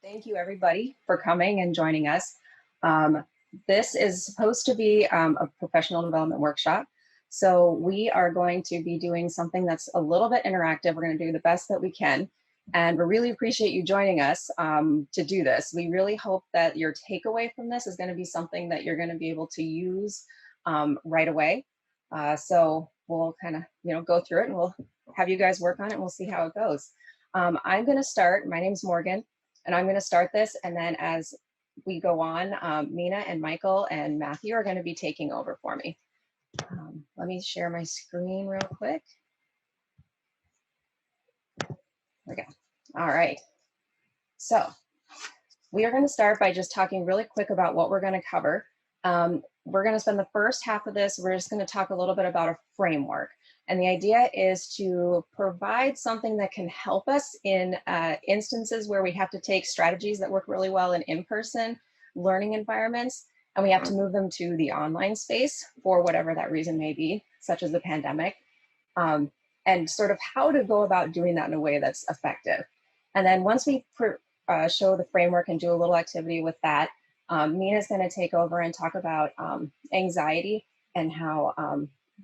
Thank you everybody for coming and joining us. Um, this is supposed to be a professional development workshop. So we are going to be doing something that's a little bit interactive. We're going to do the best that we can. And we really appreciate you joining us to do this. We really hope that your takeaway from this is going to be something that you're going to be able to use right away. So we'll kind of go through it and we'll have you guys work on it and we'll see how it goes. I'm going to start. My name's Morgan. And I'm going to start this, and then as we go on, Mina and Michael and Matthew are going to be taking over for me. Let me share my screen real quick. There we go. All right. So we are going to start by just talking really quick about what we're going to cover. We're going to spend the first half of this, we're just going to talk a little bit about a framework. And the idea is to provide something that can help us in instances where we have to take strategies that work really well in in-person learning environments, and we have to move them to the online space for whatever that reason may be, such as the pandemic, and sort of how to go about doing that in a way that's effective. And then once we show the framework and do a little activity with that, Mina's going to take over and talk about anxiety and how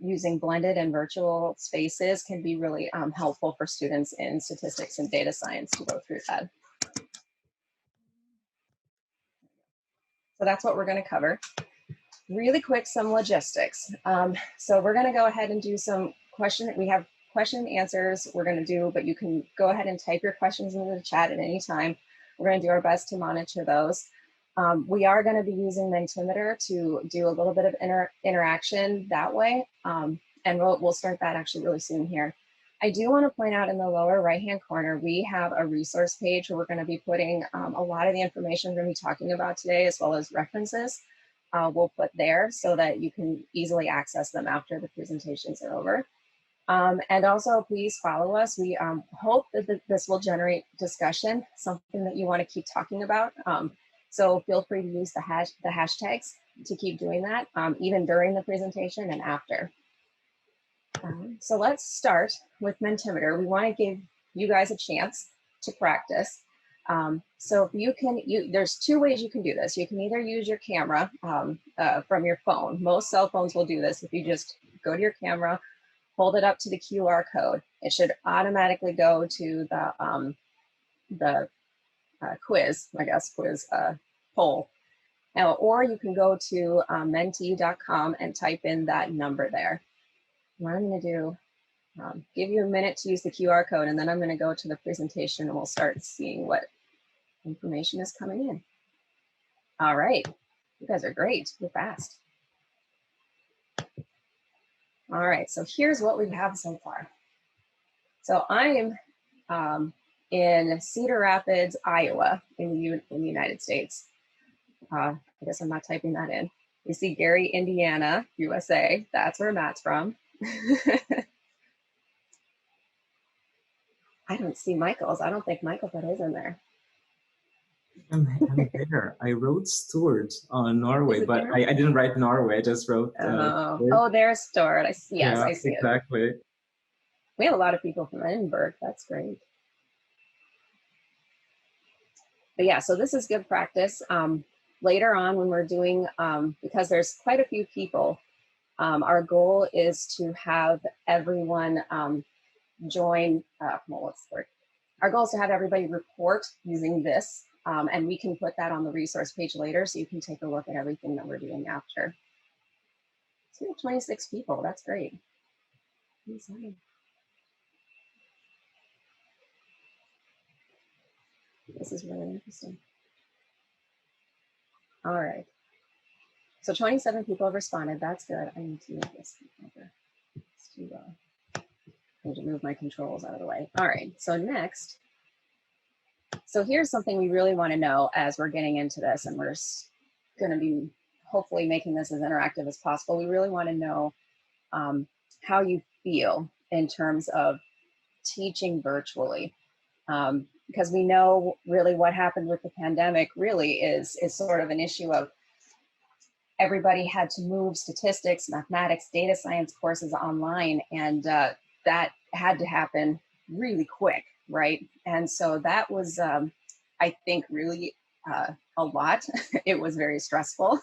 using blended and virtual spaces can be really helpful for students in statistics and data science to go through that. So that's what we're going to cover. Really quick, some logistics. So we're going to go ahead and do some we have question and answers we're going to do, but you can go ahead and type your questions into the chat at any time. We're going to do our best to monitor those. We are going to be using Mentimeter to do a little bit of interaction that way, and we'll start that actually really soon here. I do want to point out in the lower right-hand corner, we have a resource page where we're going to be putting a lot of the information we're going to be talking about today, as well as references. We'll put there so that you can easily access them after the presentations are over. And also, please follow us. We hope that this will generate discussion, something that you want to keep talking about. So feel free to use the hashtags to keep doing that, even during the presentation and after. So let's start with Mentimeter. We want to give you guys a chance to practice. So there's two ways you can do this. You can either use your camera from your phone. Most cell phones will do this. If you just go to your camera, hold it up to the QR code, it should automatically go to the quiz poll. Or you can go to menti.com and type in that number there. What I'm going to do, give you a minute to use the QR code, and then I'm going to go to the presentation and we'll start seeing what information is coming in. All right, you guys are great, you're fast. All right, so here's what we have so far. So I am in Cedar Rapids, Iowa, in the United States. I guess I'm not typing that in. You see Gary, Indiana, USA. That's where Matt's from. I don't see Michael's. I don't think Michael put his in there. I'm there. I wrote Stuart on Norway, but I didn't write Norway. I just wrote. Oh, there's Stuart. Yes, yeah, I see it. Exactly. We have a lot of people from Edinburgh. That's great. But yeah, so this is good practice. Later on when we're doing, because there's quite a few people, our goal is to have everyone join, what's the word? Our goal is to have everybody report using this, and we can put that on the resource page later so you can take a look at everything that we're doing after. So we have 26 people, that's great. This is really interesting. All right. So 27 people have responded. That's good. I need to move this over. I need to move my controls out of the way. All right. So next. So here's something we really want to know as we're getting into this, and we're going to be hopefully making this as interactive as possible. We really want to know how you feel in terms of teaching virtually. Because we know really what happened with the pandemic really is sort of an issue of everybody had to move statistics, mathematics, data science courses online, and that had to happen really quick, right? And so that was, I I think really a lot. It was very stressful.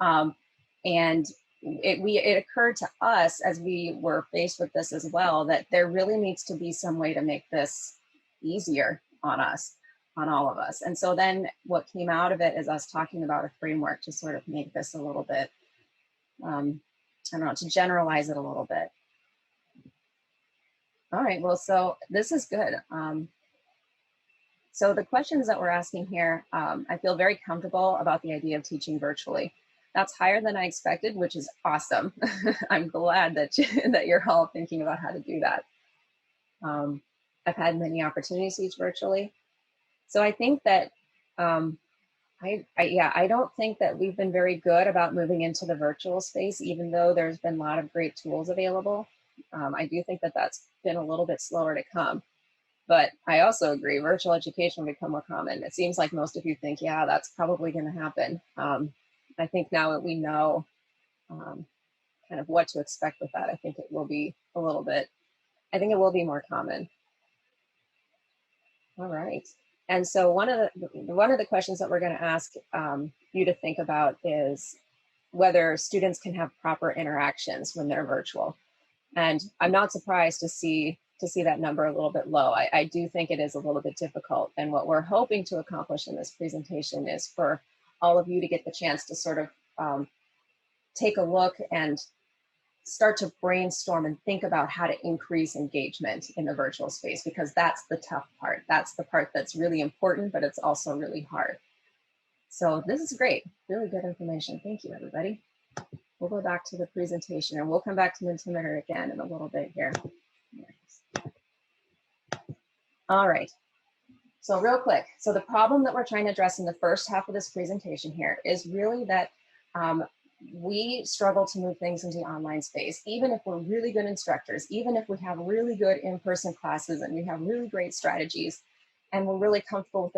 And it occurred to us as we were faced with this as well, that there really needs to be some way to make this easier on us, on all of us. And so then what came out of it is us talking about a framework to sort of make this a little bit, I don't know, to generalize it a little bit. All right, well, so this is good. So the questions that we're asking here, I feel very comfortable about the idea of teaching virtually. That's higher than I expected, which is awesome. I'm glad that, that you're all thinking about how to do that. I've had many opportunities to teach virtually. So I think that, I don't think that we've been very good about moving into the virtual space, even though there's been a lot of great tools available. I do think that that's been a little bit slower to come. But I also agree, virtual education will become more common. It seems like most of you think, yeah, that's probably going to happen. I think now that we know kind of what to expect with that, I think it will be a little bit, I think it will be more common. All right. And so one of the questions that we're going to ask you to think about is whether students can have proper interactions when they're virtual. And I'm not surprised to see that number a little bit low. I do think it is a little bit difficult. And what we're hoping to accomplish in this presentation is for all of you to get the chance to sort of take a look and start to brainstorm and think about how to increase engagement in the virtual space, because that's the tough part. That's the part that's really important, but it's also really hard. So this is great, really good information. Thank you, everybody. We'll go back to the presentation and we'll come back to Mentimeter again in a little bit here. All right, so real quick. So the problem that we're trying to address in the first half of this presentation here is really that we struggle to move things into the online space, even if we're really good instructors, even if we have really good in-person classes and we have really great strategies, and we're really comfortable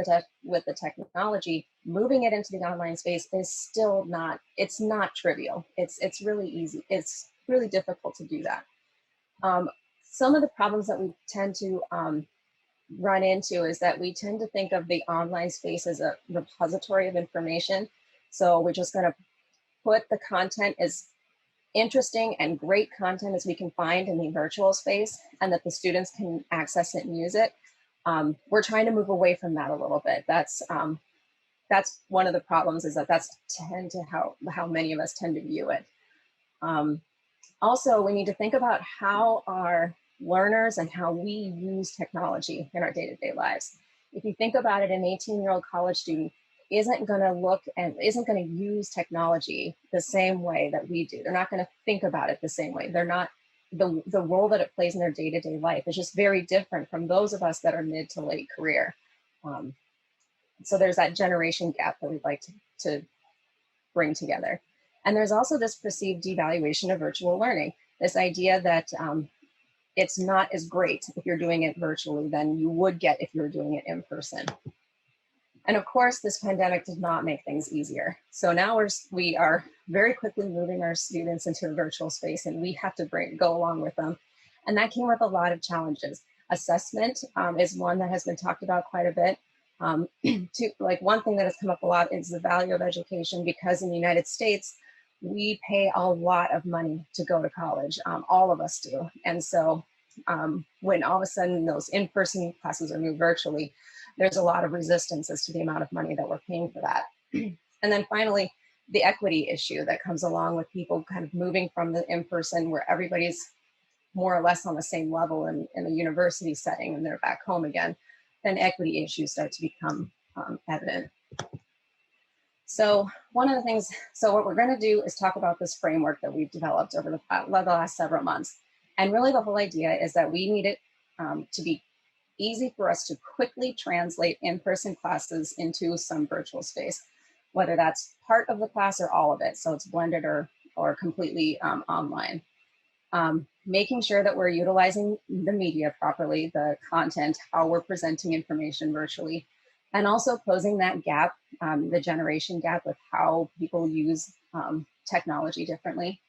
with the technology, moving it into the online space is still not, it's not trivial. It's really easy. It's really difficult to do that. Some of the problems that we tend to run into is that we tend to think of the online space as a repository of information. So we're just going to put the content as interesting and great content as we can find in the virtual space, and that the students can access it and use it. We're trying to move away from that a little bit. That's one of the problems, is that that's how many of us tend to view it. Also, we need to think about how our learners and how we use technology in our day-to-day lives. If you think about it, an 18-year-old college student isn't going to look and isn't going to use technology the same way that we do. They're not going to think about it the same way. They're not, the role that it plays in their day-to-day life is just very different from those of us that are mid to late career. So there's that generation gap that we'd like to bring together. And there's also this perceived devaluation of virtual learning, this idea that it's not as great if you're doing it virtually than you would get if you were doing it in person. And of course, this pandemic did not make things easier. So now we are very quickly moving our students into a virtual space, and we have to go along with them. And that came with a lot of challenges. Assessment is one that has been talked about quite a bit. Like one thing that has come up a lot is the value of education, because in the United States, we pay a lot of money to go to college. All of us do. And so when all of a sudden those in-person classes are moved virtually, there's a lot of resistance as to the amount of money that we're paying for that. And then finally, the equity issue that comes along with people kind of moving from the in-person, where everybody's more or less on the same level in a university setting, and they're back home again, then equity issues start to become evident. So one of the things, so what we're going to do is talk about this framework that we've developed over the last several months. And really the whole idea is that we need it to be easy for us to quickly translate in-person classes into some virtual space, whether that's part of the class or all of it. So it's blended or completely online. Making sure that we're utilizing the media properly, the content, how we're presenting information virtually, and also closing that gap, the generation gap with how people use technology differently.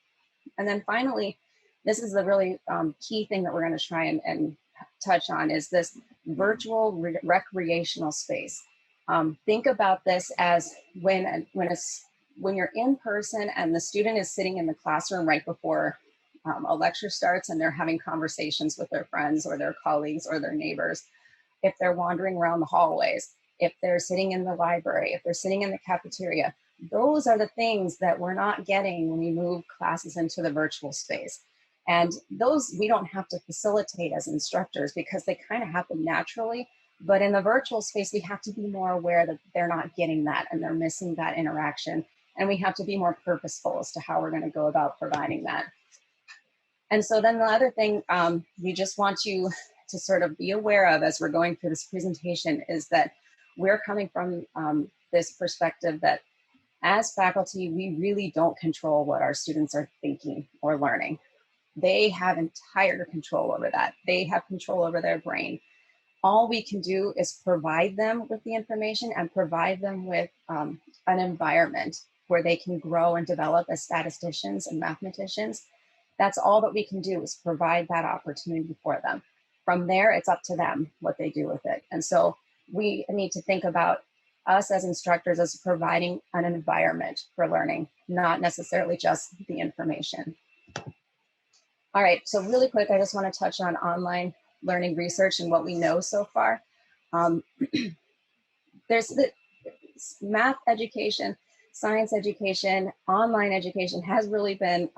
And then finally, this is the really key thing that we're going to try and touch on, is this virtual recreational space. Think about this as when you're in person and the student is sitting in the classroom right before a lecture starts and they're having conversations with their friends or their colleagues or their neighbors, if they're wandering around the hallways, if they're sitting in the library, if they're sitting in the cafeteria, those are the things that we're not getting when we move classes into the virtual space. And those we don't have to facilitate as instructors because they kind of happen naturally. But in the virtual space, we have to be more aware that they're not getting that and they're missing that interaction. And we have to be more purposeful as to how we're going to go about providing that. And so then the other thing we just want you to sort of be aware of as we're going through this presentation is that we're coming from this perspective that as faculty, we really don't control what our students are thinking or learning. They have entire control over that. They have control over their brain. All we can do is provide them with the information and provide them with an environment where they can grow and develop as statisticians and mathematicians. That's all that we can do is provide that opportunity for them. From there, it's up to them what they do with it. And so we need to think about us as instructors as providing an environment for learning, not necessarily just the information. All right, so really quick, I just want to touch on online learning research and what we know so far. There's the math education, science education, online education has really been,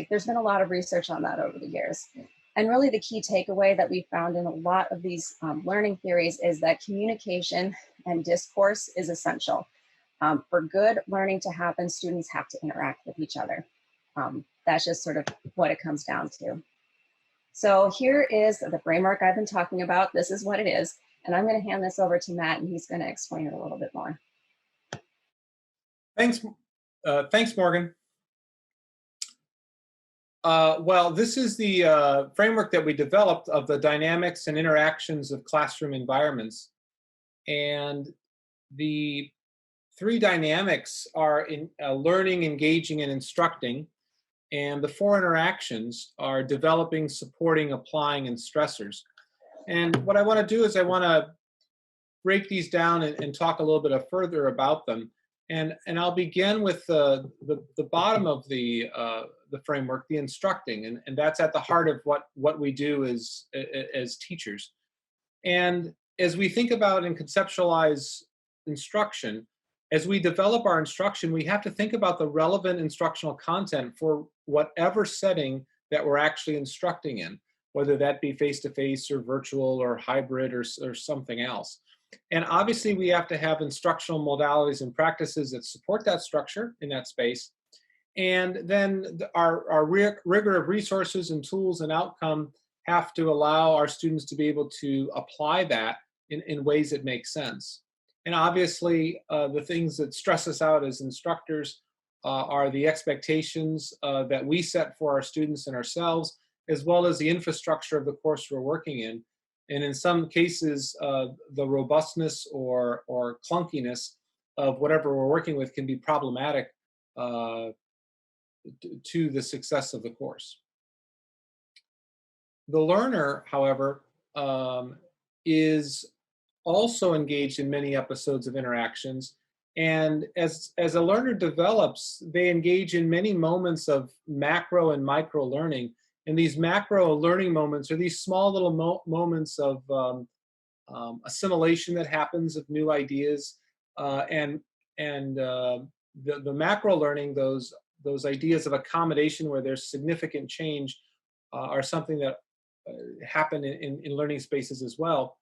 there's been a lot of research on that over the years. And really the key takeaway that we found in a lot of these learning theories is that communication and discourse is essential. For good learning to happen, students have to interact with each other. That's just sort of what it comes down to. So here is the framework I've been talking about. This is what it is. And I'm going to hand this over to Matt, and he's going to explain it a little bit more. Thanks, Morgan. Well, this is the framework that we developed of the dynamics and interactions of classroom environments. And the three dynamics are in learning, engaging, and instructing. And the four interactions are developing, supporting, applying, and stressors. And what I want to do is I want to break these down and talk a little bit further about them. And I'll begin with the bottom of the framework, the instructing, and that's at the heart of what we do as teachers. And as we think about and conceptualize instruction, as we develop our instruction, we have to think about the relevant instructional content for whatever setting that we're actually instructing in, whether that be face-to-face or virtual or hybrid or something else. And obviously, we have to have instructional modalities and practices that support that structure in that space. And then our rigor of resources and tools and outcome have to allow our students to be able to apply that in ways that make sense. And obviously, the things that stress us out as instructors are the expectations that we set for our students and ourselves, as well as the infrastructure of the course we're working in. And in some cases, the robustness or clunkiness of whatever we're working with can be problematic to the success of the course. The learner, however, is also engaged in many episodes of interactions. And as a learner develops, they engage in many moments of macro and micro learning. And these macro learning moments are these small little moments of assimilation that happens of new ideas, and the macro learning, those ideas of accommodation where there's significant change, are something that happen in learning spaces as well.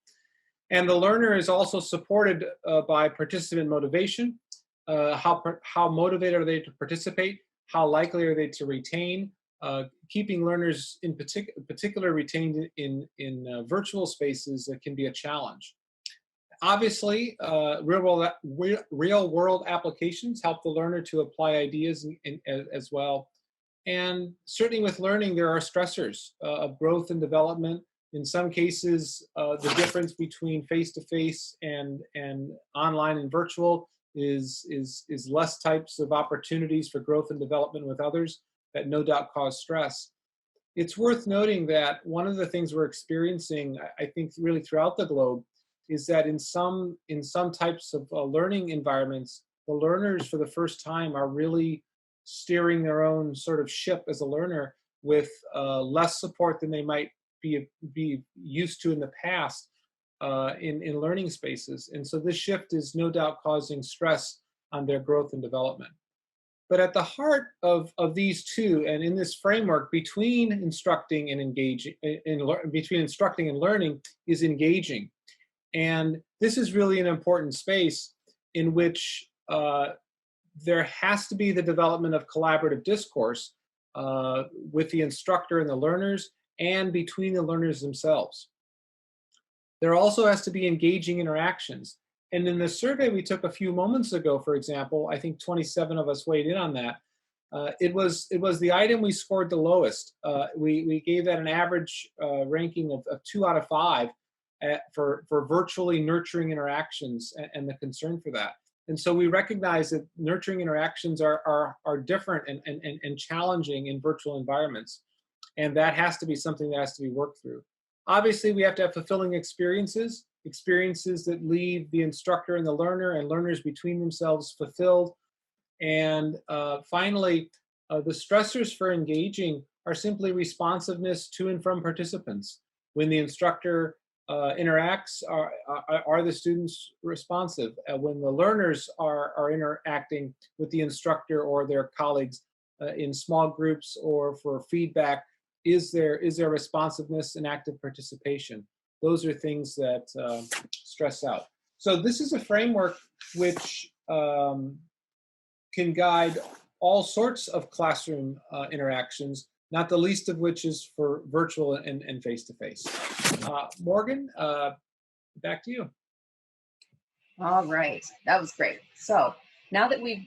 And the learner is also supported by participant motivation. How motivated are they to participate? How likely are they to retain? Keeping learners in particular retained in virtual spaces can be a challenge. Obviously, real world applications help the learner to apply ideas as well. And certainly with learning, there are stressors of growth and development. In some cases, the difference between face-to-face and online and virtual is less types of opportunities for growth and development with others that no doubt cause stress. It's worth noting that one of the things we're experiencing, I think, really throughout the globe, is that in some types of learning environments, the learners for the first time are really steering their own sort of ship as a learner with less support than they might be used to in the past in learning spaces. And so this shift is no doubt causing stress on their growth and development. But at the heart of these two, and in this framework between instructing and engaging, between instructing and learning, is engaging. And this is really an important space in which there has to be the development of collaborative discourse with the instructor and the learners, and between the learners themselves. There also has to be engaging interactions. And in the survey we took a few moments ago, for example, I think 27 of us weighed in on that. It was the item we scored the lowest. We gave that an average ranking of 2 out of 5 for virtually nurturing interactions and the concern for that. And so we recognize that nurturing interactions are different and challenging in virtual environments. And that has to be something that has to be worked through. Obviously, we have to have fulfilling experiences that leave the instructor and the learner and learners between themselves fulfilled. And finally, the stressors for engaging are simply responsiveness to and from participants. When the instructor interacts, are the students responsive? When the learners are interacting with the instructor or their colleagues in small groups or for feedback, is there responsiveness and active participation? Those are things that stress out. So this is a framework which can guide all sorts of classroom interactions, not the least of which is for virtual and face-to-face. Morgan, back to you. All right, that was great. So now that we've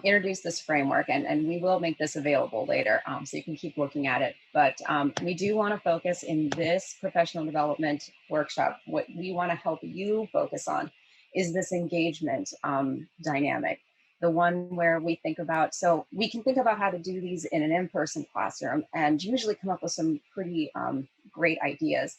introduced this framework, and we will make this available later, so you can keep looking at it. But we do want to focus in this professional development workshop. What we want to help you focus on is this engagement dynamic, the one where we think about, so we can think about how to do these in an in-person classroom and usually come up with some pretty great ideas.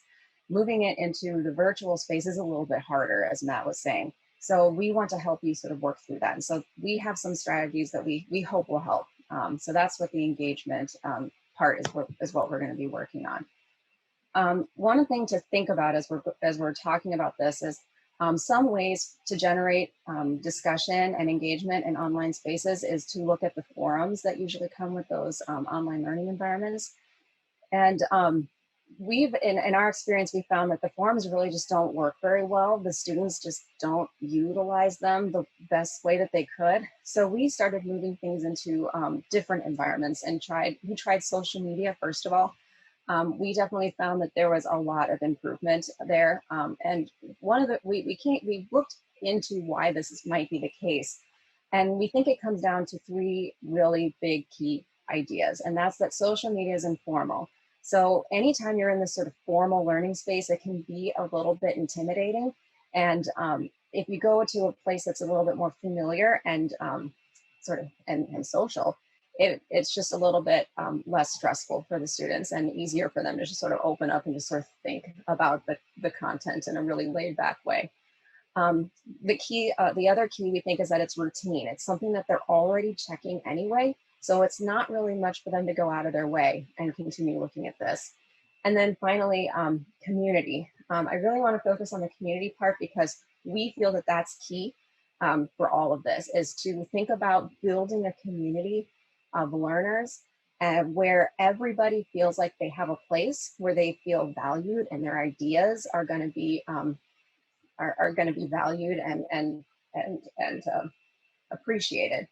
Moving it into the virtual space is a little bit harder, as Matt was saying. So we want to help you sort of work through that. And so we have some strategies that we hope will help. So that's what the engagement part is what we're going to be working on. One thing to think about as we're talking about this is some ways to generate discussion and engagement in online spaces is to look at the forums that usually come with those online learning environments. And we've, in our experience, we found that the forums really just don't work very well. The students just don't utilize them the best way that they could. So we started moving things into different environments and we tried social media first of all. We definitely found that there was a lot of improvement there. And one of the, we looked into why this might be the case. And we think it comes down to 3 really big key ideas. And that's that social media is informal. So anytime you're in this sort of formal learning space, it can be a little bit intimidating. And if you go to a place that's a little bit more familiar and sort of and social, it's just a little bit less stressful for the students and easier for them to just sort of open up and just sort of think about the content in a really laid back way. The other key we think is that it's routine. It's something that they're already checking anyway. So it's not really much for them to go out of their way and continue looking at this. And then finally, community. I really want to focus on the community part because we feel that that's key for all of this, is to think about building a community of learners where everybody feels like they have a place, where they feel valued and their ideas are going to be valued and appreciated.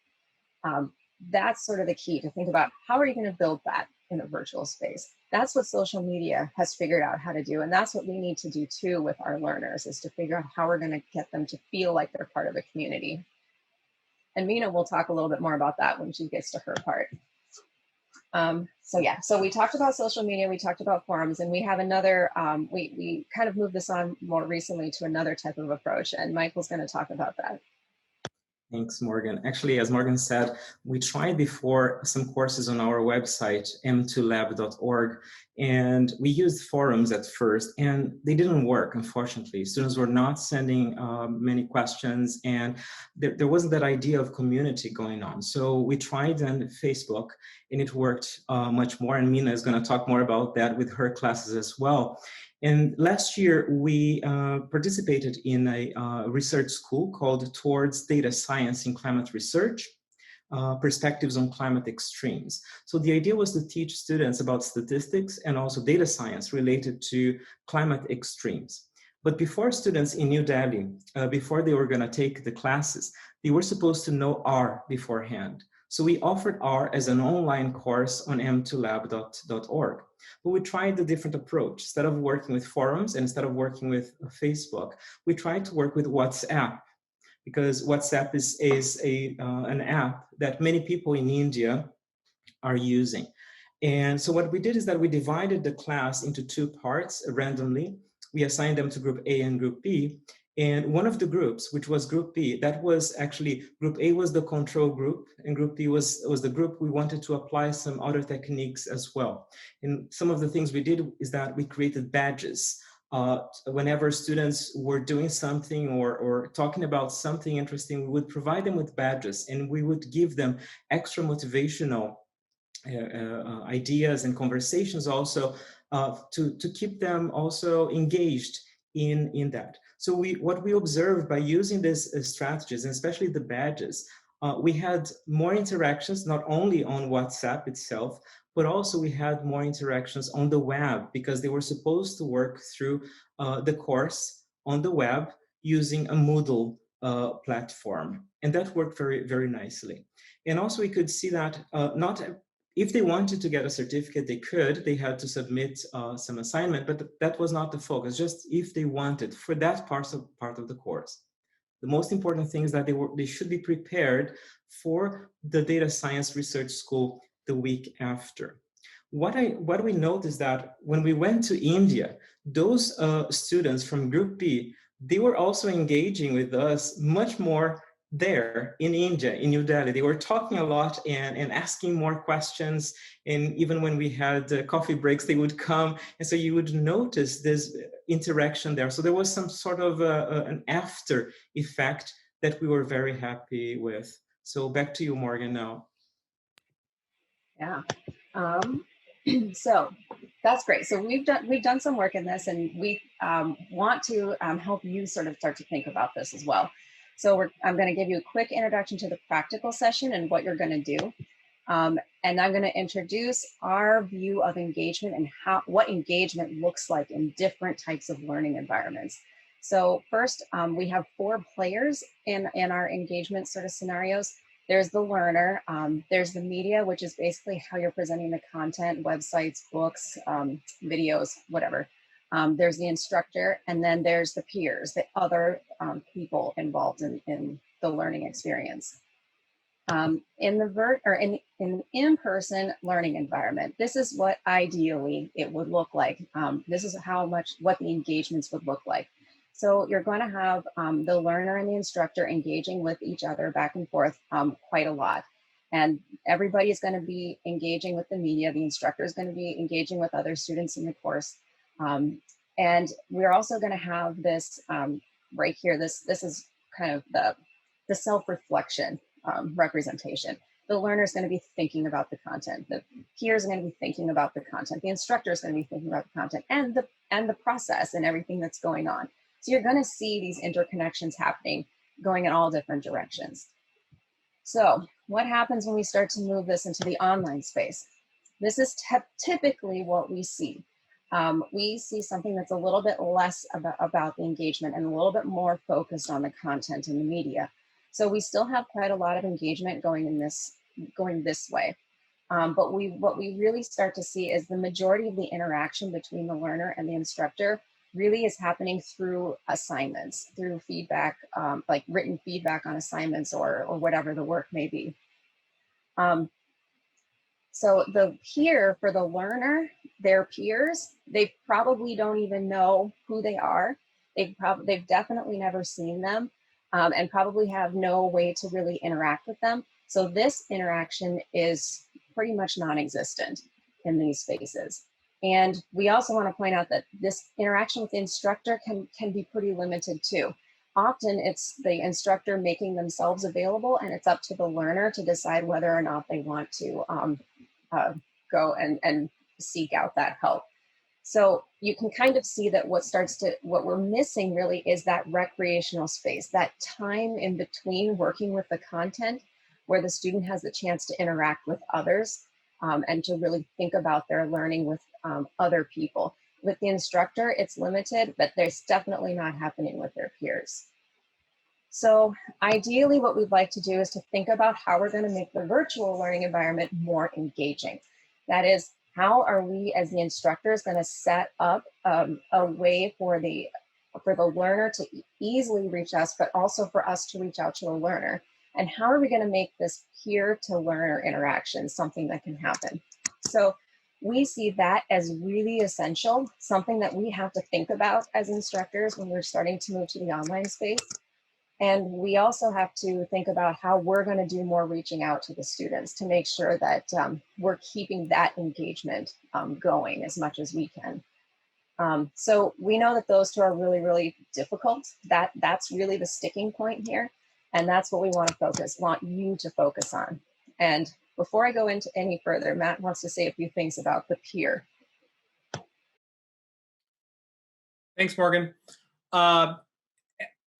That's sort of the key, to think about how are you going to build that in a virtual space. That's what social media has figured out how to do. And that's what we need to do too with our learners, is to figure out how we're going to get them to feel like they're part of a community. And Mina will talk a little bit more about that when she gets to her part. So we talked about social media, we talked about forums, and we have another, we kind of moved this on more recently to another type of approach, and Michael's going to talk about that. Thanks, Morgan. Actually, as Morgan said, we tried before some courses on our website, m2lab.org, and we used forums at first, and they didn't work, unfortunately. Students were not sending many questions, and there wasn't that idea of community going on. So we tried on Facebook, and it worked much more, and Mina is going to talk more about that with her classes as well. And last year, we participated in a research school called Towards Data Science in Climate Research, Perspectives on Climate Extremes. So the idea was to teach students about statistics and also data science related to climate extremes. But before students in New Delhi, before they were going to take the classes, they were supposed to know R beforehand. So we offered R as an online course on m2lab.org. But we tried a different approach. Instead of working with forums and instead of working with Facebook, we tried to work with WhatsApp, because WhatsApp is an app that many people in India are using. And so what we did is that we divided the class into two parts randomly. We assigned them to group A and group B. And one of the groups, which was group B, that was actually, group A was the control group, and group B was the group we wanted to apply some other techniques as well. And some of the things we did is that we created badges. Whenever students were doing something or talking about something interesting, we would provide them with badges, and we would give them extra motivational ideas and conversations also to keep them also engaged in that. So what we observed by using these strategies, and especially the badges, we had more interactions not only on WhatsApp itself, but also we had more interactions on the web, because they were supposed to work through the course on the web using a Moodle platform. And that worked very, very nicely. And also we could see that not if they wanted to get a certificate, they could. They had to submit some assignment, but that was not the focus, just if they wanted for that part of the course. The most important thing is that they should be prepared for the data science research school the week after. What we noticed that when we went to India, those students from Group B, they were also engaging with us much more there in India, in New Delhi. They were talking a lot and asking more questions. And even when we had coffee breaks, they would come. And so you would notice this interaction there. So there was some sort of an after effect that we were very happy with. So back to you, Morgan, now. Yeah. So that's great. So we've done some work in this, and we want to help you sort of start to think about this as well. So I'm going to give you a quick introduction to the practical session and what you're going to do. And I'm going to introduce our view of engagement and what engagement looks like in different types of learning environments. So first, we have 4 players in our engagement sort of scenarios. There's the learner, there's the media, which is basically how you're presenting the content, websites, books, videos, whatever. There's the instructor, and then there's the peers, the other people involved in the learning experience. In the in-person learning environment, this is what ideally it would look like. This is what the engagements would look like. So you're going to have the learner and the instructor engaging with each other back and forth quite a lot. And everybody is going to be engaging with the media. The instructor is going to be engaging with other students in the course. And we're also going to have this right here. This is kind of the self-reflection representation. The learner is going to be thinking about the content. The peers are going to be thinking about the content. The instructor is going to be thinking about the content and the process and everything that's going on. So you're going to see these interconnections happening, going in all different directions. So what happens when we start to move this into the online space? This is typically what we see. We see something that's a little bit less about the engagement and a little bit more focused on the content and the media. So we still have quite a lot of engagement going this way. But what we really start to see is the majority of the interaction between the learner and the instructor really is happening through assignments, through feedback, like written feedback on assignments or whatever the work may be. So the peer for the learner, their peers, they probably don't even know who they are. They've definitely never seen them. and probably have no way to really interact with them. So this interaction is pretty much non-existent in these spaces. And we also want to point out that this interaction with the instructor can be pretty limited too. Often it's the instructor making themselves available, and it's up to the learner to decide whether or not they want to go and seek out that help. So you can kind of see that what we're missing really is that recreational space, that time in between working with the content where the student has the chance to interact with others and to really think about their learning with other people. With the instructor, it's limited, but there's definitely not happening with their peers. So ideally, what we'd like to do is to think about how we're going to make the virtual learning environment more engaging. That is, how are we as the instructors going to set up a way for the learner to easily reach us, but also for us to reach out to a learner? And how are we going to make this peer-to-learner interaction something that can happen? So we see that as really essential, something that we have to think about as instructors when we're starting to move to the online space. And we also have to think about how we're going to do more reaching out to the students to make sure that we're keeping that engagement going as much as we can. So we know that those two are really, really difficult. That's really the sticking point here. And that's what we want you to focus on. And before I go into any further, Matt wants to say a few things about the peer. Thanks, Morgan.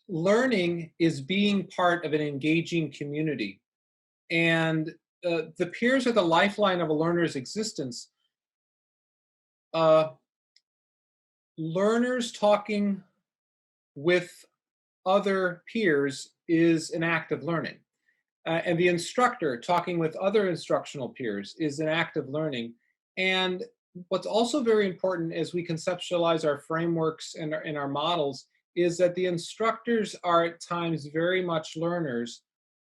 Learning is being part of an engaging community. And the peers are the lifeline of a learner's existence. Learners talking with other peers is an act of learning. And the instructor talking with other instructional peers is an act of learning. And what's also very important as we conceptualize our frameworks and our models is that the instructors are at times very much learners,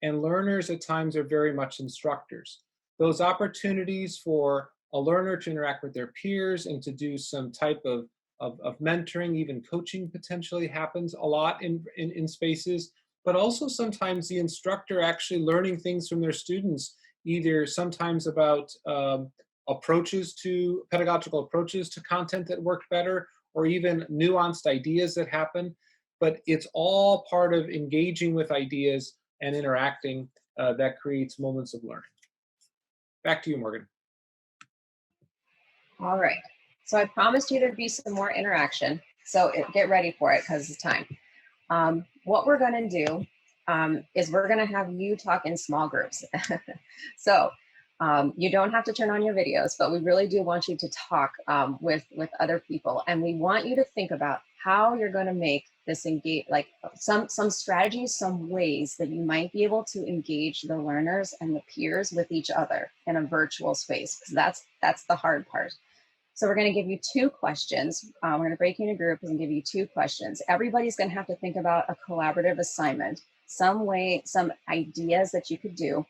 and learners at times are very much instructors. Those opportunities for a learner to interact with their peers and to do some type of mentoring, even coaching potentially happens a lot in spaces, but also sometimes the instructor actually learning things from their students, either sometimes about pedagogical approaches to content that worked better, or even nuanced ideas that happen. But it's all part of engaging with ideas and interacting that creates moments of learning. Back to you, Morgan. All right. So I promised you there'd be some more interaction. So get ready for it because it's time. What we're going to do is we're going to have you talk in small groups. So you don't have to turn on your videos, but we really do want you to talk with other people. And we want you to think about how you're going to make this engage, like some strategies, some ways that you might be able to engage the learners and the peers with each other in a virtual space, because that's the hard part. So we're going to give you 2 questions. We're going to break you into groups and give you 2 questions. Everybody's going to have to think about a collaborative assignment, some ideas that you could do,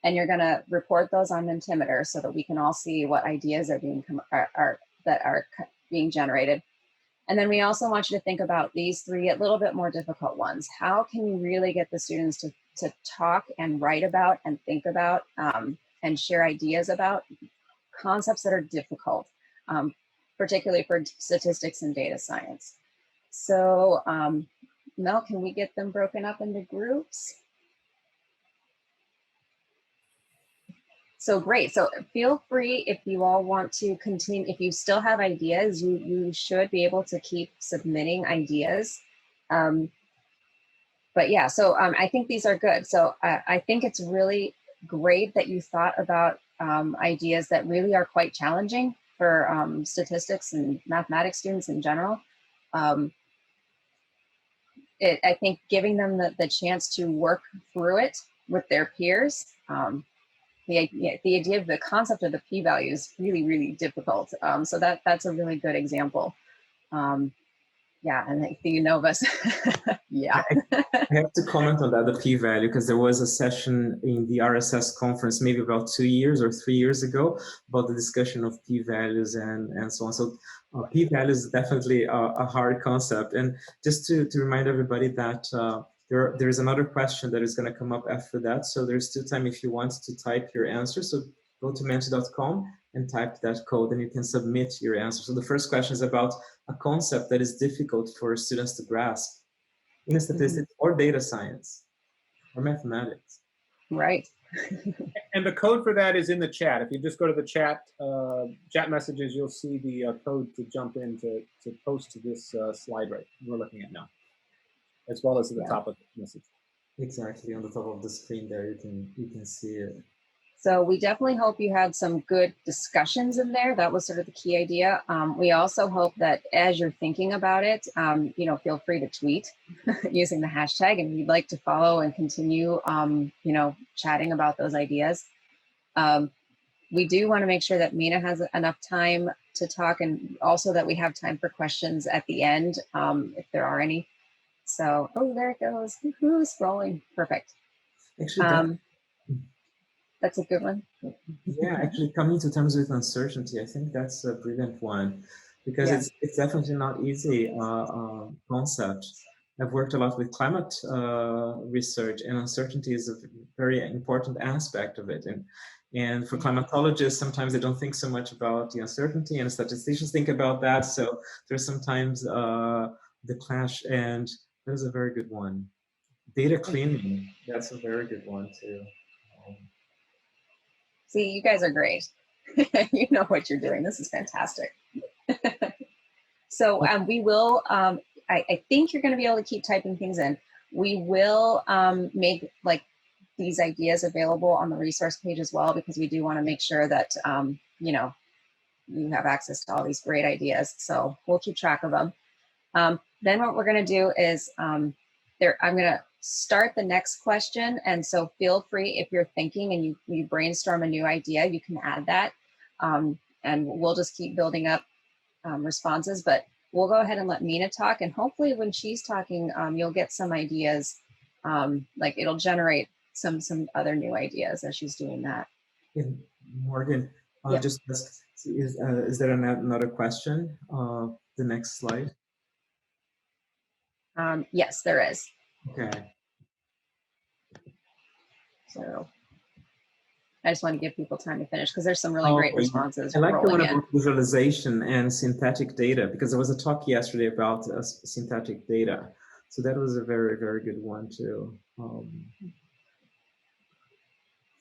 and you're going to report those on Mentimeter so that we can all see what ideas are being generated. And then we also want you to think about these 3 a little bit more difficult ones. How can you really get the students to talk and write about and think about and share ideas about concepts that are difficult, particularly for statistics and data science? So Mel, can we get them broken up into groups? So great. So feel free, if you all want to continue, if you still have ideas, you should be able to keep submitting ideas. But yeah, so I think these are good. So I think it's really great that you thought about ideas that really are quite challenging for statistics and mathematics students in general. I think giving them the chance to work through it with their peers, the idea of the concept of the p-value is really, really difficult. So that's a really good example. Yeah, and I think you know us. Yeah. I have to comment on that, the p-value, because there was a session in the RSS conference maybe about 2 years or 3 years ago about the discussion of p-values and so on. So p-value is definitely a hard concept. And just to remind everybody that There's another question that is going to come up after that. So there's still time if you want to type your answer. So go to menti.com and type that code and you can submit your answer. So the first question is about a concept that is difficult for students to grasp in statistics or data science or mathematics. Right. And the code for that is in the chat. If you just go to the chat messages, you'll see the code to jump in to post to this slide right we're looking at now, as well as at the top of the message. Exactly, on the top of the screen there, you can see it. So we definitely hope you had some good discussions in there. That was sort of the key idea. We also hope that as you're thinking about it, feel free to tweet using the hashtag, and we'd like to follow and continue, chatting about those ideas. We do want to make sure that Mina has enough time to talk, and also that we have time for questions at the end, if there are any. So, oh, there it goes. Who's scrolling? Perfect. Actually, that's a good one. Yeah, actually coming to terms with uncertainty, I think that's a brilliant one, because it's definitely not easy concept. I've worked a lot with climate research, and uncertainty is a very important aspect of it. And for climatologists, sometimes they don't think so much about the uncertainty, and statisticians think about that. So there's sometimes the clash, and that is a very good one. Data cleaning, that's a very good one too. See, you guys are great. You know what you're doing. This is fantastic. So we will, I think you're going to be able to keep typing things in. We will make these ideas available on the resource page as well, because we do want to make sure that, you have access to all these great ideas. So we'll keep track of them. Then what we're going to do is I'm going to start the next question. And so feel free, if you're thinking and you brainstorm a new idea, you can add that. And we'll just keep building up responses, but we'll go ahead and let Mina talk. And hopefully when she's talking, you'll get some ideas, it'll generate some other new ideas as she's doing that. Yeah, Morgan, just ask, is there another question? The next slide. Yes, there is. Okay. So I just want to give people time to finish, because there's some really great responses. I like the one about visualization and synthetic data, because there was a talk yesterday about synthetic data. So that was a very, very good one too.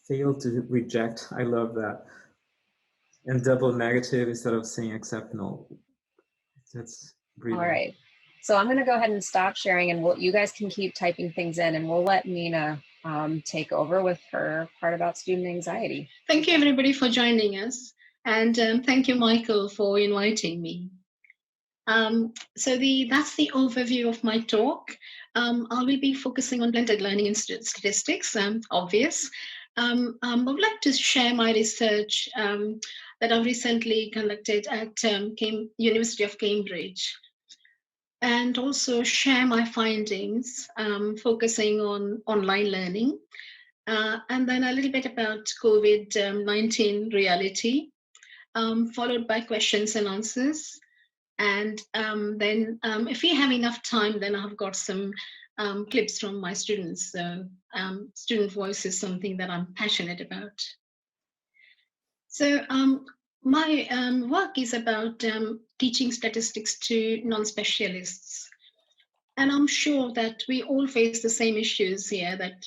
Fail to reject, I love that. And double negative instead of saying accept null. That's brilliant. All right. So I'm going to go ahead and stop sharing, and you guys can keep typing things in, and we'll let Mina take over with her part about student anxiety. Thank you, everybody, for joining us. And thank you, Michael, for inviting me. So that's the overview of my talk. I will be focusing on blended learning and statistics, obvious. I would like to share my research that I've recently conducted at University of Cambridge, and also share my findings focusing on online learning, and then a little bit about COVID-19 reality, followed by questions and answers. And then if we have enough time, then I've got some clips from my students. So student voice is something that I'm passionate about. So my work is about teaching statistics to non-specialists. And I'm sure that we all face the same issues here, that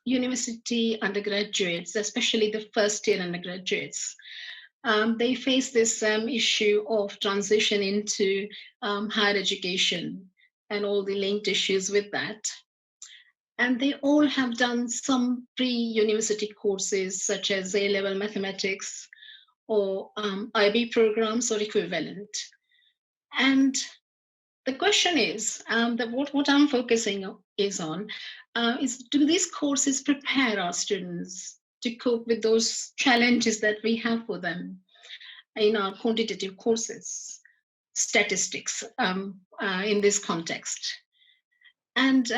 university undergraduates, especially the first-year undergraduates, they face this issue of transition into higher education and all the linked issues with that. And they all have done some pre-university courses, such as A-level mathematics or IB programs or equivalent. And the question is, that what I'm focusing on is do these courses prepare our students to cope with those challenges that we have for them in our quantitative courses, statistics in this context. And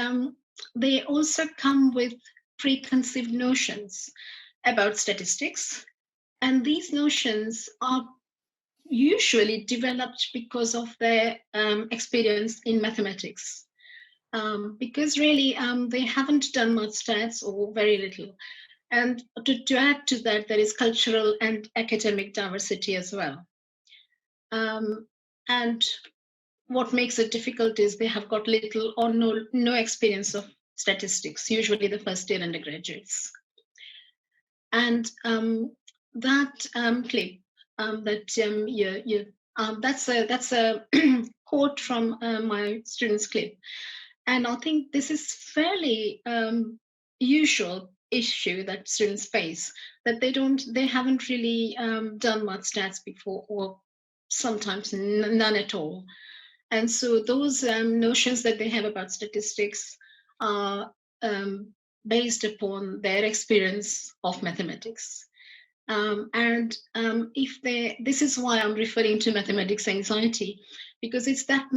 they also come with preconceived notions about statistics. And these notions are usually developed because of their experience in mathematics. because really they haven't done much stats or very little. And to add to that, there is cultural and academic diversity as well. And what makes it difficult is they have got little or no experience of statistics, usually the first year undergraduates. And that clip that's a quote from my students' clip, and I think this is fairly usual issue that students face, that they haven't really done much stats before, or sometimes none at all. And so those notions that they have about statistics are based upon their experience of mathematics. This is why I'm referring to mathematics anxiety, because it's that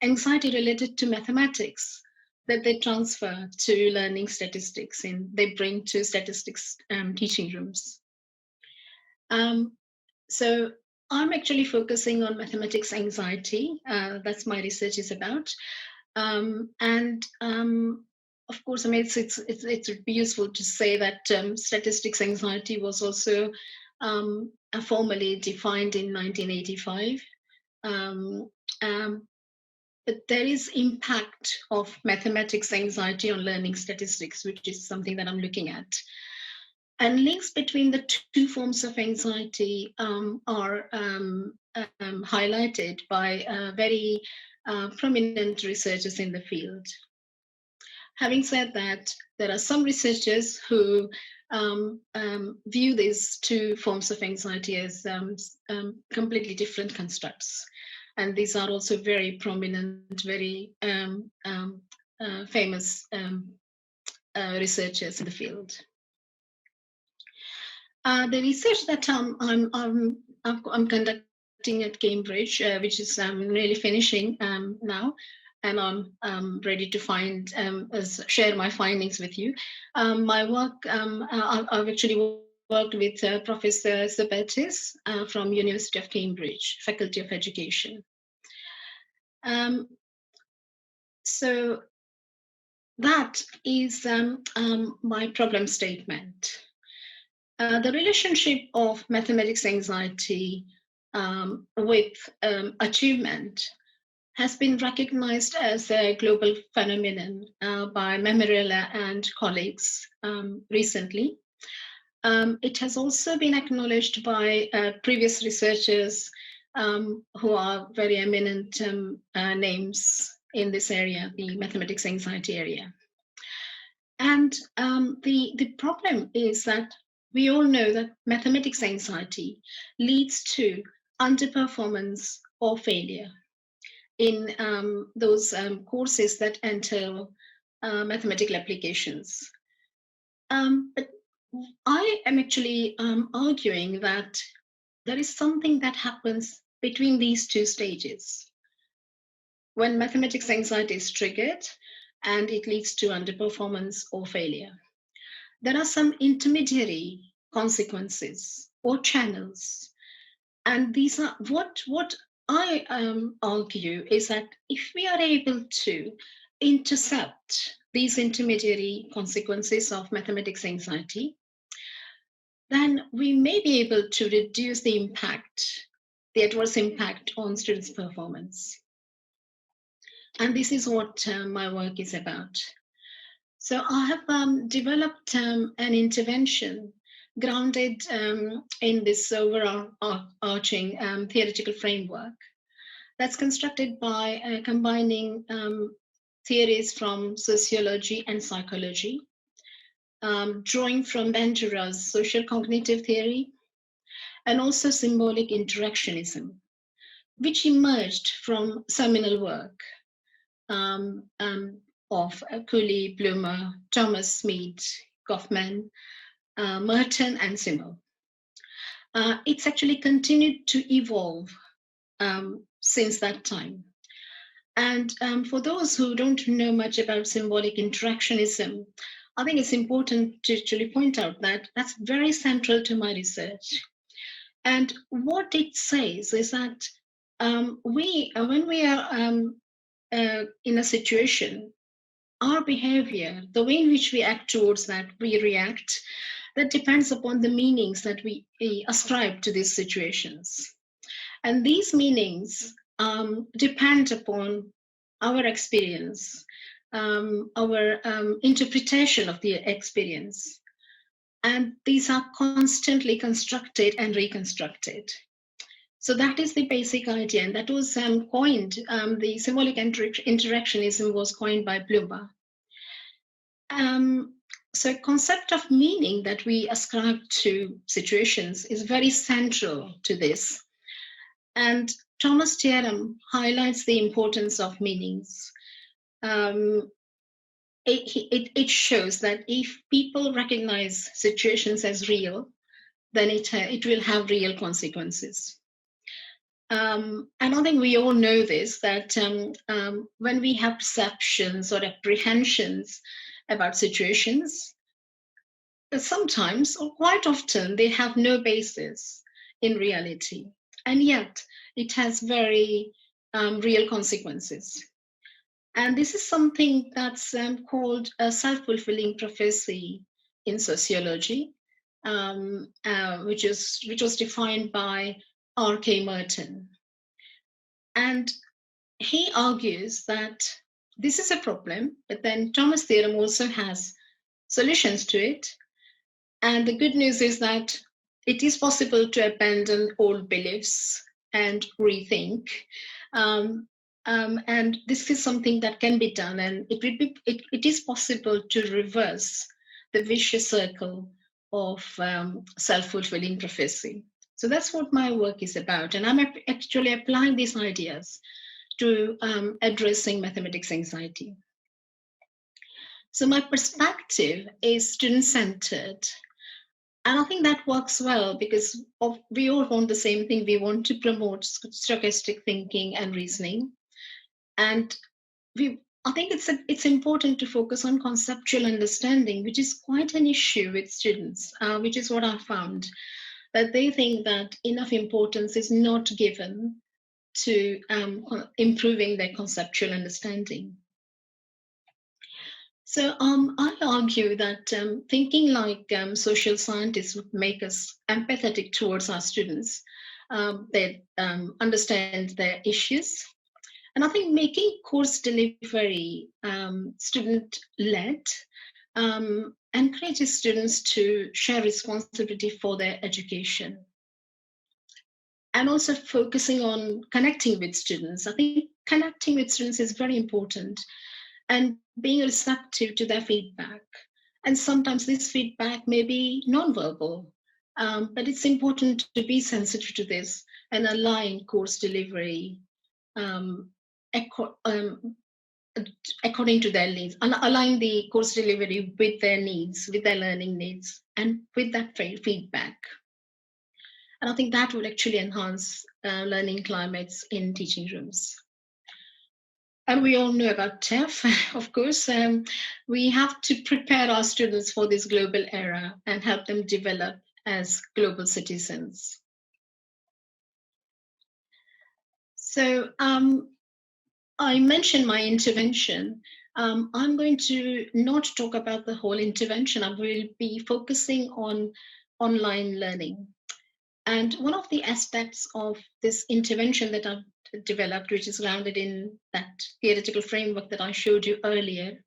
anxiety related to mathematics that they transfer to learning statistics and they bring to statistics teaching rooms. So I'm actually focusing on mathematics anxiety. That's my research is about. Of course, I mean, it would be useful to say that statistics anxiety was also formally defined in 1985. But there is impact of mathematics anxiety on learning statistics, which is something that I'm looking at. And links between the two forms of anxiety are highlighted by very prominent researchers in the field. Having said that, there are some researchers who view these two forms of anxiety as completely different constructs. And these are also very prominent, very famous researchers in the field. The research that I'm conducting at Cambridge, which is really finishing now, and I'm ready to share my findings with you. My work, I've actually worked with Professor Zabetis from University of Cambridge, Faculty of Education. So that is my problem statement. The relationship of mathematics anxiety with achievement has been recognized as a global phenomenon by Memorella and colleagues recently. It has also been acknowledged by previous researchers who are very eminent names in this area, the mathematics anxiety area. And the problem is that we all know that mathematics anxiety leads to underperformance or failure in those courses that entail mathematical applications. But I am actually arguing that there is something that happens between these two stages. When mathematics anxiety is triggered and it leads to underperformance or failure, there are some intermediary consequences or channels. And these are what I argue is that if we are able to intercept these intermediary consequences of mathematics anxiety, then we may be able to reduce the adverse impact on students' performance. And this is what my work is about. So I have developed an intervention grounded in this overarching theoretical framework that's constructed by combining theories from sociology and psychology, drawing from Bandura's social cognitive theory, and also symbolic interactionism, which emerged from seminal work of Cooley, Bloomer, Thomas Mead, Goffman, Merton, and Simmel. It's actually continued to evolve since that time. And for those who don't know much about symbolic interactionism, I think it's important to actually point out that that's very central to my research. And what it says is that when we are in a situation our behavior, the way in which we act towards that, we react, that depends upon the meanings that we ascribe to these situations. And these meanings depend upon our experience, our interpretation of the experience. And these are constantly constructed and reconstructed. So that is the basic idea. And that was coined, the symbolic interactionism was coined by Bloomberg. So concept of meaning that we ascribe to situations is very central to this. And Thomas' theorem highlights the importance of meanings. It shows that if people recognize situations as real, then it will have real consequences. And I think we all know this, that when we have perceptions or apprehensions about situations, sometimes or quite often they have no basis in reality, and yet it has very real consequences. And this is something that's called a self-fulfilling prophecy in sociology, which was defined by R.K. Merton. And he argues that this is a problem, but then Thomas' theorem also has solutions to it. And the good news is that it is possible to abandon old beliefs and rethink. And this is something that can be done, and it is possible to reverse the vicious circle of self-fulfilling prophecy. So that's what my work is about, and I'm actually applying these ideas to addressing mathematics anxiety. So my perspective is student-centered, and I think that works well because we all want the same thing. We want to promote stochastic thinking and reasoning. And I think it's important to focus on conceptual understanding, which is quite an issue with students, which is what I found, that they think that enough importance is not given to improving their conceptual understanding. So I argue that thinking like social scientists would make us empathetic towards our students. They understand their issues. And I think making course delivery student-led encourages students to share responsibility for their education. And also focusing on connecting with students. I think connecting with students is very important, and being receptive to their feedback. And sometimes this feedback may be nonverbal, but it's important to be sensitive to this and align course delivery according to their needs, align the course delivery with their needs, with their learning needs, and with that feedback. And I think that will actually enhance learning climates in teaching rooms. And we all know about TEF, of course. We have to prepare our students for this global era and help them develop as global citizens. So I mentioned my intervention. I'm going to not talk about the whole intervention. I will be focusing on online learning. And one of the aspects of this intervention that I've developed, which is grounded in that theoretical framework that I showed you earlier,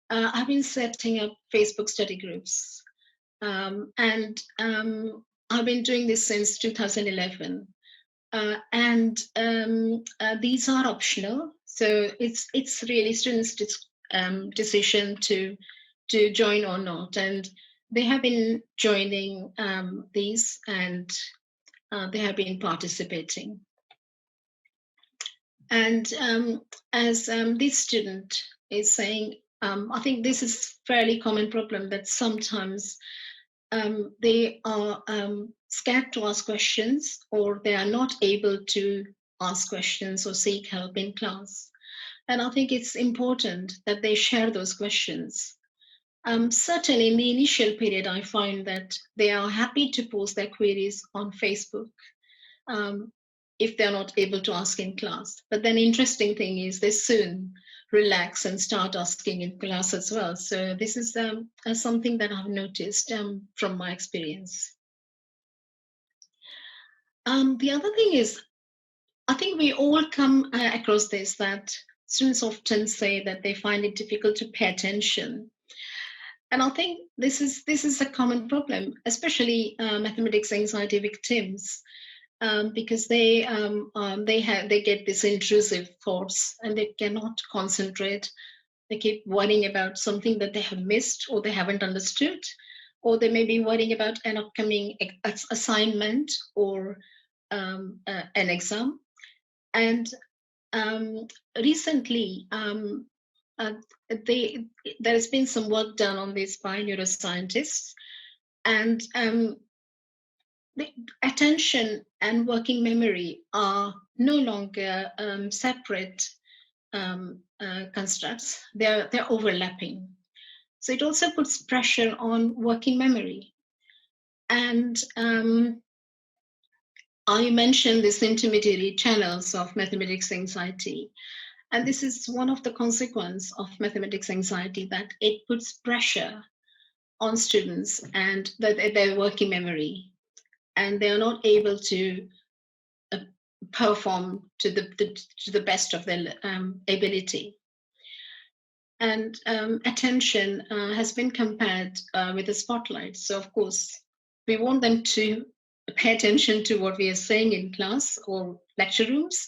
I've been setting up Facebook study groups. And I've been doing this since 2011. These are optional. So it's really students' decision to join or not. And they have been joining these, and they have been participating. And as this student is saying, I think this is a fairly common problem, that sometimes they are scared to ask questions, or they are not able to ask questions or seek help in class. And I think it's important that they share those questions. Certainly in the initial period, I find that they are happy to post their queries on Facebook if they're not able to ask in class. But then interesting thing is they soon relax and start asking in class as well. So this is something that I've noticed from my experience. The other thing is, I think we all come across this, that students often say that they find it difficult to pay attention. And I think this is a common problem, especially mathematics anxiety victims, because they get these intrusive thoughts and they cannot concentrate. They keep worrying about something that they have missed or they haven't understood, or they may be worrying about an upcoming assignment or an exam. And recently, there has been some work done on this by neuroscientists, and the attention and working memory are no longer separate constructs. They're overlapping. So it also puts pressure on working memory. And I mentioned these intermediary channels of mathematics anxiety. And this is one of the consequences of mathematics anxiety, that it puts pressure on students and their working memory, and they are not able to perform to the best of their ability. And attention has been compared with a spotlight. So of course, we want them to pay attention to what we are saying in class or lecture rooms,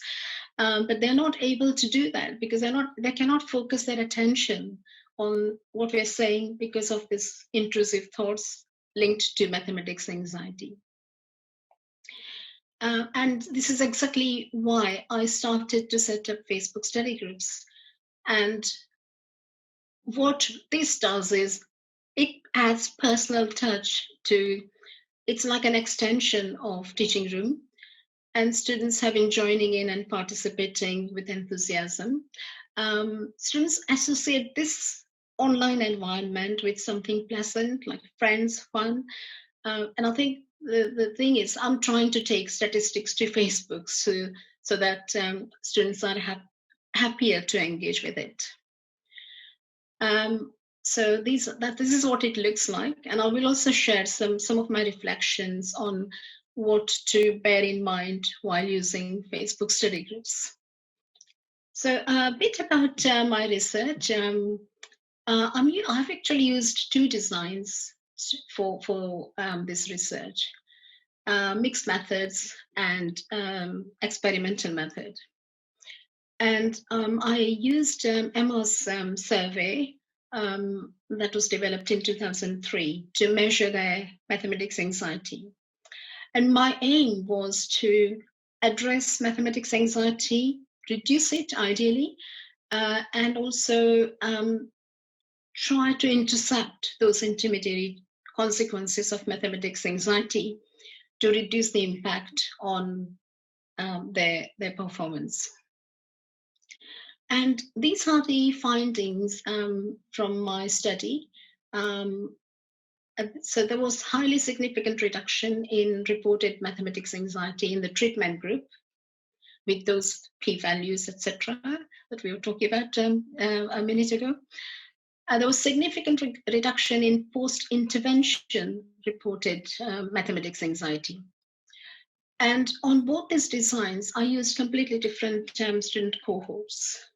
but they're not able to do that because they cannot focus their attention on what we're saying because of this intrusive thoughts linked to mathematics anxiety. And this is exactly why I started to set up Facebook study groups. And what this does is it adds personal touch to, it's like an extension of teaching room, and students have been joining in and participating with enthusiasm. Students associate this online environment with something pleasant, like friends, fun. And I think the thing is, I'm trying to take statistics to Facebook so that students are happier to engage with it. So this is what it looks like, and I will also share some of my reflections on what to bear in mind while using Facebook study groups. So a bit about my research. I've actually used two designs for this research, mixed methods and experimental method. And I used Emma's survey that was developed in 2003 to measure their mathematics anxiety. And my aim was to address mathematics anxiety, reduce it ideally, and also try to intercept those intermediary consequences of mathematics anxiety to reduce the impact on their performance. And these are the findings from my study. So there was highly significant reduction in reported mathematics anxiety in the treatment group with those p-values, etc., that we were talking about a minute ago. There was significant reduction in post-intervention reported mathematics anxiety. And on both these designs, I used completely different student cohorts.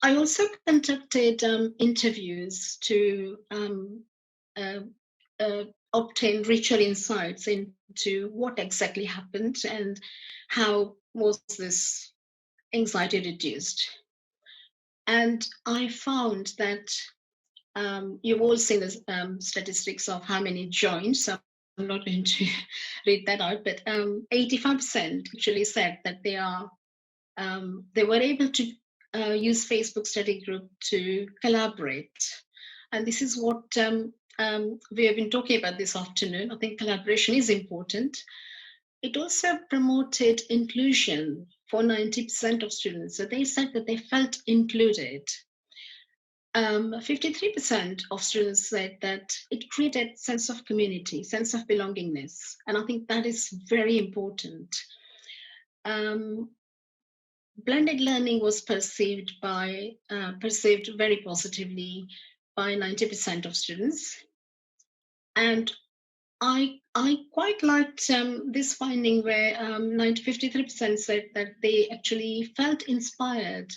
I also conducted interviews to obtain richer insights into what exactly happened and how was this anxiety reduced. And I found that you've all seen the statistics of how many joined, so I'm not going to read that out, but 85% actually said that they were able to use Facebook study group to collaborate. And this is what we have been talking about this afternoon. I think collaboration is important. It also promoted inclusion for 90% of students. So they said that they felt included. 53% of students said that it created sense of community, sense of belongingness. And I think that is very important. blended learning was perceived very positively by 90% of students. And I quite liked this finding where 53% said that they actually felt inspired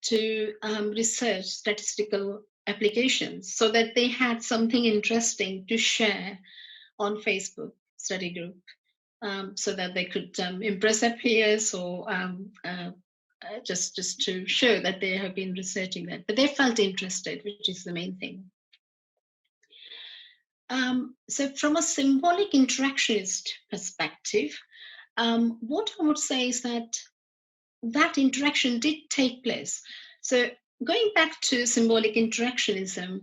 to research statistical applications, so that they had something interesting to share on Facebook study group, so that they could impress their peers, or just to show that they have been researching that. But they felt interested, which is the main thing. So from a symbolic interactionist perspective, what I would say is that interaction did take place. So going back to symbolic interactionism,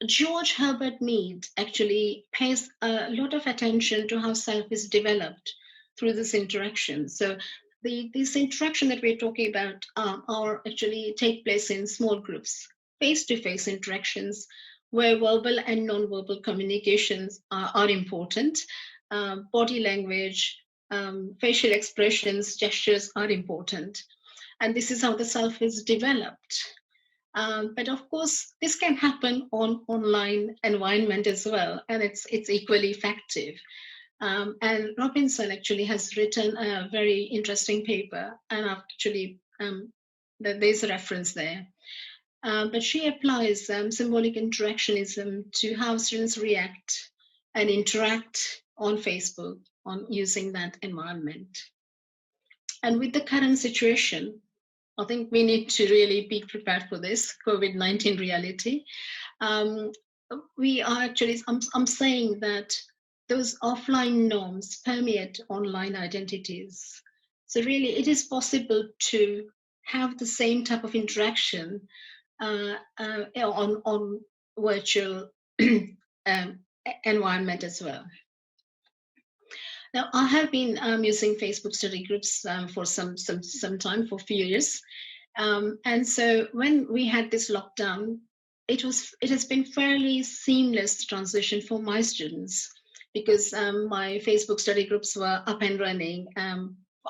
George Herbert Mead actually pays a lot of attention to how self is developed through this interaction. So this interaction that we're talking about are actually take place in small groups, face-to-face interactions, where verbal and non-verbal communications are important. Body language, facial expressions, gestures are important. And this is how the self is developed. But of course, this can happen on online environment as well, and it's equally effective. And Robinson actually has written a very interesting paper, and actually there's a reference there. But she applies symbolic interactionism to how students react and interact on Facebook on using that environment. And with the current situation, I think we need to really be prepared for this COVID-19 reality. We are actually, I'm saying that those offline norms permeate online identities. So really, it is possible to have the same type of interaction on virtual environment as well. Now, I have been using Facebook study groups for some time, for a few years. And so when we had this lockdown, it has been fairly seamless transition for my students, because my Facebook study groups were up and running.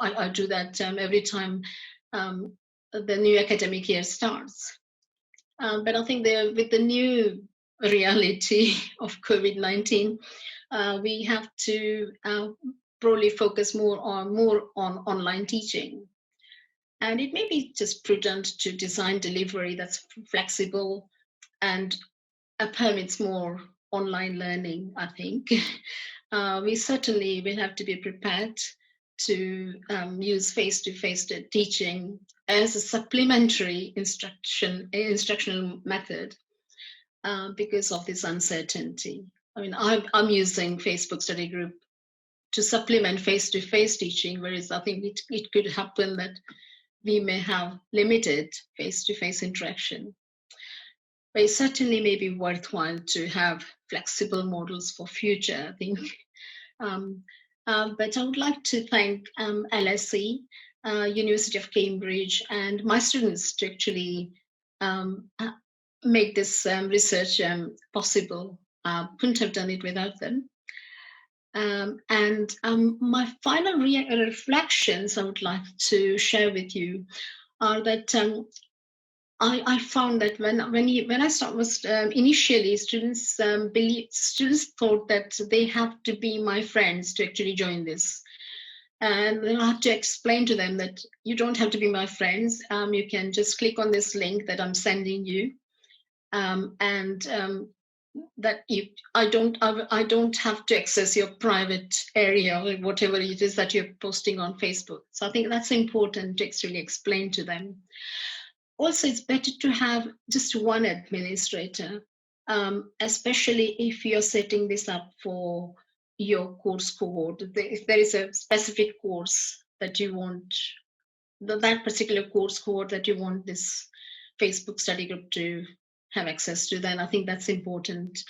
I do that every time the new academic year starts. But I think with the new reality of COVID-19, we have to probably focus more on online teaching. And it may be just prudent to design delivery that's flexible and permits more online learning, I think. We certainly will have to be prepared to use face-to-face teaching as a supplementary instructional method because of this uncertainty. I mean, I'm using Facebook study group to supplement face-to-face teaching, whereas I think it could happen that we may have limited face-to-face interaction. But it certainly may be worthwhile to have flexible models for future, I think. But I would like to thank LSE, University of Cambridge, and my students to actually make this research possible. Couldn't have done it without them. And my final reflections I would like to share with you are that I found that when I was initially, students thought that they have to be my friends to actually join this. And then I have to explain to them that you don't have to be my friends. You can just click on this link that I'm sending you, that I don't have to access your private area or whatever it is that you're posting on Facebook. So I think that's important to actually explain to them. Also, it's better to have just one administrator, especially if you're setting this up for your course cohort. If there is a specific course that you want, that particular course cohort that you want this Facebook study group to have access to, then I think that's important.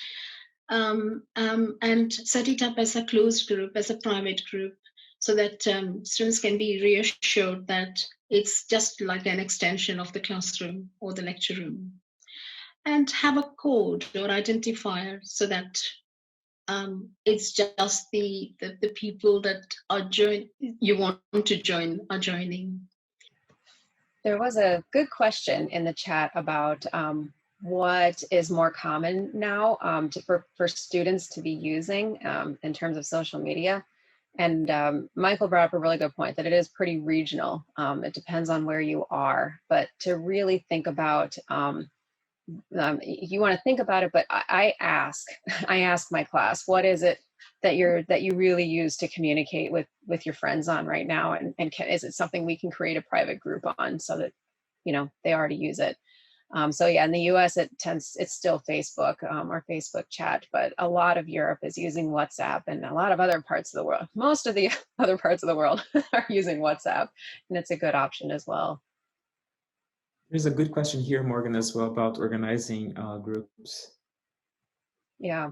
And set it up as a closed group, as a private group, so that students can be reassured that it's just like an extension of the classroom or the lecture room. And have a code or identifier so that it's just the people that you want to join are joining. There was a good question in the chat about what is more common now for students to be using in terms of social media. And Michael brought up a really good point that it is pretty regional. It depends on where you are, but to really think about, you want to think about it, but I ask my class, what is it that you really use to communicate with your friends on right now? And is it something we can create a private group on so that, they already use it? So yeah, in the US, it's still Facebook or Facebook chat, but a lot of Europe is using WhatsApp, and a lot of other parts of the world, most of the other parts of the world are using WhatsApp, and it's a good option as well. There's a good question here, Morgan, as well, about organizing groups. Yeah,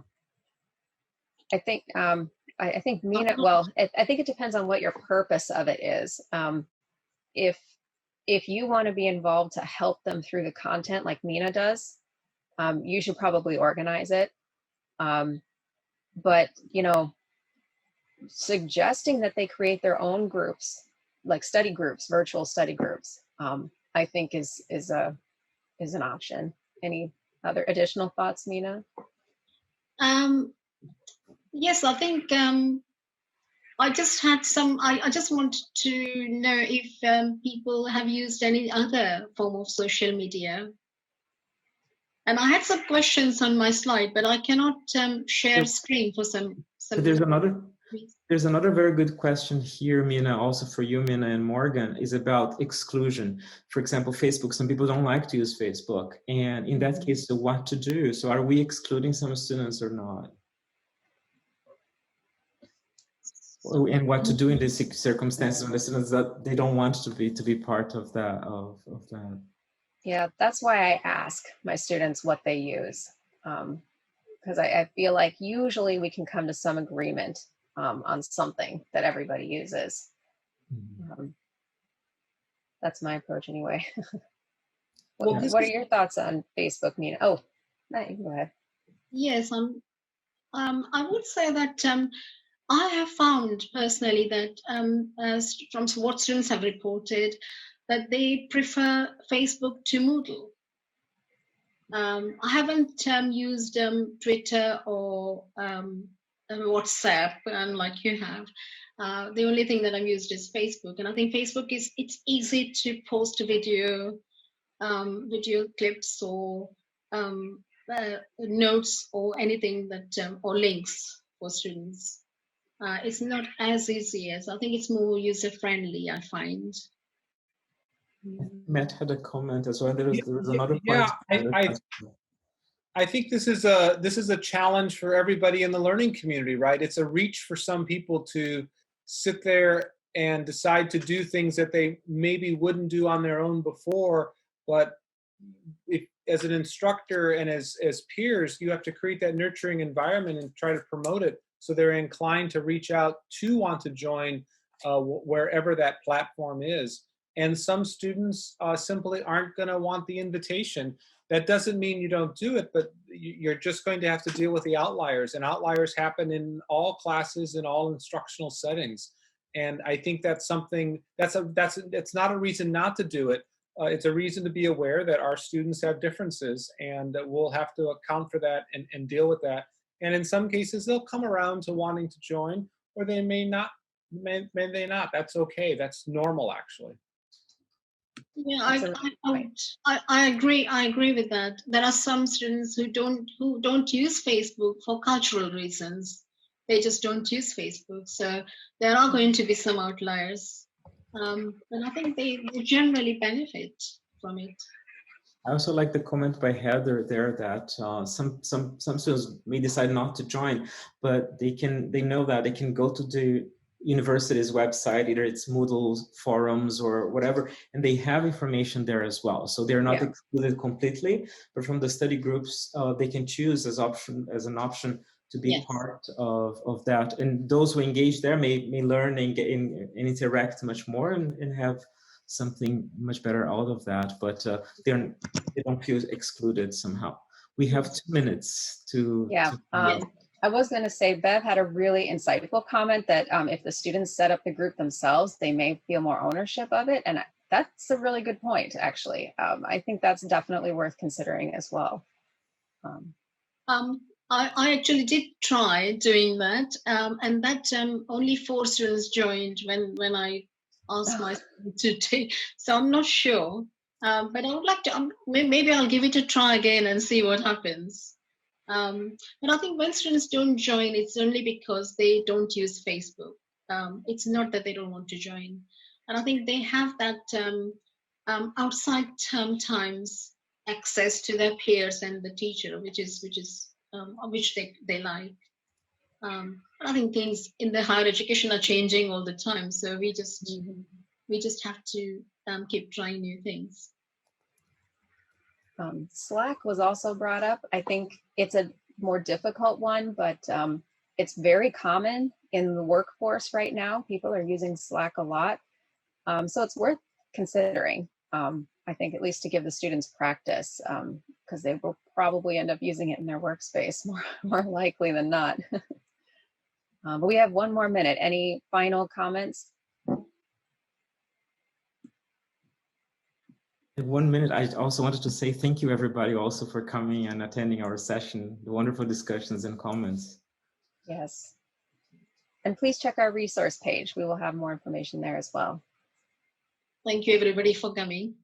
I think I think Mina. Well, I think it depends on what your purpose of it is. If you want to be involved to help them through the content, like Mina does, you should probably organize it. But suggesting that they create their own groups, like study groups, virtual study groups, I think is an option. Any other additional thoughts, Mina? Yes, I think I just had some, I just wanted to know if people have used any other form of social media. And I had some questions on my slide, but I cannot share screen for some But there's another very good question here, Mina, also for you, Mina, and Morgan, is about exclusion. For example, Facebook, some people don't like to use Facebook. And in that case, so what to do? So are we excluding some students or not? And what to do in these circumstances when the students that they don't want to be part of that of that. Yeah, that's why I ask my students what they use, because I feel like usually we can come to some agreement on something that everybody uses. That's my approach anyway. What are your thoughts on Facebook, Mina? Oh, no, you can go ahead. Yes, I would say that I have found personally that from what students have reported, that they prefer Facebook to Moodle. I haven't used Twitter or WhatsApp, like you have. The only thing that I've used is Facebook, and I think Facebook it's easy to post a video clips or notes or anything that or links for students. It's not as easy as, I think it's more user friendly, I find. Matt had a comment as well. There was another part. Yeah, I think this is a challenge for everybody in the learning community, right? It's a reach for some people to sit there and decide to do things that they maybe wouldn't do on their own before, but as an instructor and as peers, you have to create that nurturing environment and try to promote it so they're inclined to reach out to want to join wherever that platform is. And some students simply aren't going to want the invitation. That doesn't mean you don't do it, but you're just going to have to deal with the outliers. And outliers happen in all classes, in all instructional settings. And I think that's something, it's not a reason not to do it. It's a reason to be aware that our students have differences, and that we'll have to account for that and deal with that. And in some cases, they'll come around to wanting to join, or they may not. May they not? That's okay. That's normal, actually. Yeah, I agree. I agree with that. There are some students who don't use Facebook for cultural reasons. They just don't use Facebook. So there are going to be some outliers. And I think they generally benefit from it. I also like the comment by Heather there that some students may decide not to join, but they know that they can go to the university's website, either it's Moodle forums or whatever, and they have information there as well. So they're not excluded completely, but from the study groups, they can choose as an option to be part of that. And those who engage there may learn and interact much more and have something much better out of that, but they don't feel excluded somehow. We have 2 minutes to. I was going to say, Bev had a really insightful comment that if the students set up the group themselves, they may feel more ownership of it. And That's a really good point, actually. I think that's definitely worth considering as well. I actually did try doing that, and that only 4 students joined when I asked my students to take. So I'm not sure, but I would like to. Maybe I'll give it a try again and see what happens. But I think when students don't join, it's only because they don't use Facebook. It's not that they don't want to join, and I think they have that outside term times access to their peers and the teacher, which they like. I think things in the higher education are changing all the time, so we just have to keep trying new things. Slack was also brought up. I think it's a more difficult one, but it's very common in the workforce right now. People are using Slack a lot, so it's worth considering. I think at least to give the students practice, because they will probably end up using it in their workspace more likely than not. But we have 1 more minute. Any final comments? In 1 minute, I also wanted to say thank you, everybody, also for coming and attending our session, the wonderful discussions and comments. Yes. And please check our resource page. We will have more information there as well. Thank you, everybody, for coming.